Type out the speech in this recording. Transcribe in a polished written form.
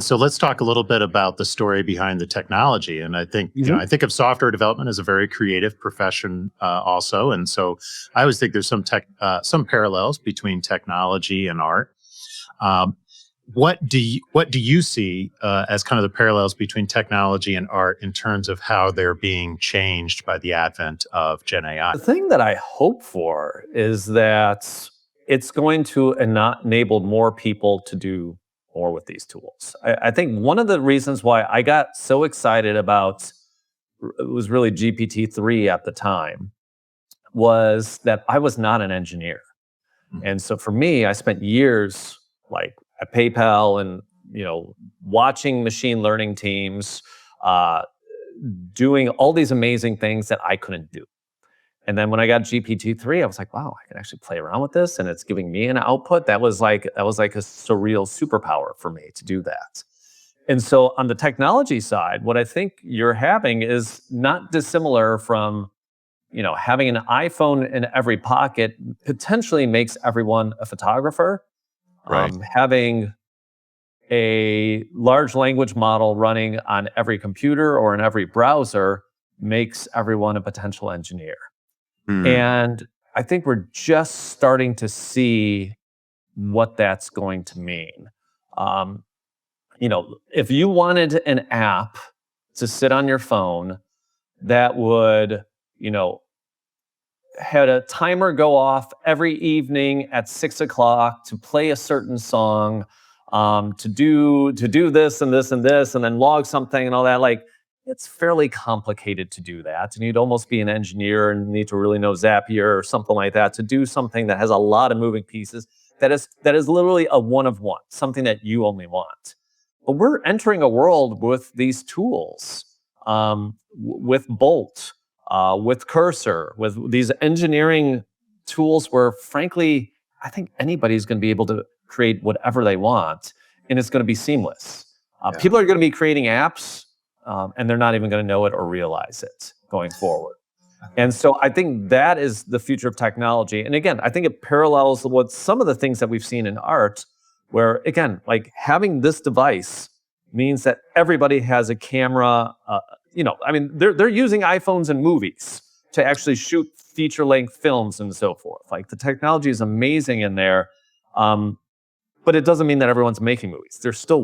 So let's talk a little bit about the story behind the technology. And I think, Mhm. I think of software development as a very creative profession, also. And so I always think there's some parallels between technology and art. Um, what do you see as kind of the parallels between technology and art in terms of how they're being changed by the advent of Gen AI? The thing that I hope for is that it's going to enable more people to do more with these tools. I think one of the reasons why I got so excited about it was really GPT-3 at the time was that I was not an engineer. Mhm. And so for me, I spent years like at PayPal and watching machine learning teams uh, doing all these amazing things that I couldn't do. And then when I got GPT-3, I was like, wow, I can actually play around with this and it's giving me an output. That was like a surreal superpower for me to do that. And so on the technology side, what I think you're having is not dissimilar from, having an iPhone in every pocket potentially makes everyone a photographer. Right. Having a large language model running on every computer or in every browser makes everyone a potential engineer. Hmm. And I think we're just starting to see what that's going to mean. Um, if you wanted an app to sit on your phone that would, you know, had a timer go off every evening at 6 o'clock to play a certain song, to do this and this and this, and then log something and all that. Like, it's fairly complicated to do that, and you'd almost be an engineer and need to really know Zapier or something like that to do something that has a lot of moving pieces. That is literally a one of one, something that you only want. But we're entering a world with these tools, with Bolt, with Cursor, with these engineering tools where, frankly, I think anybody's going to be able to create whatever they want, and it's going to be seamless. Yeah. People are going to be creating apps, and they're not even going to know it or realize it going forward. And so I think that is the future of technology. And again, I think it parallels what some of the things that we've seen in art, where again, like having this device means that everybody has a camera. They're using iPhones in movies to actually shoot feature length films and so forth. Like the technology is amazing in there, but it doesn't mean that everyone's making movies. They're still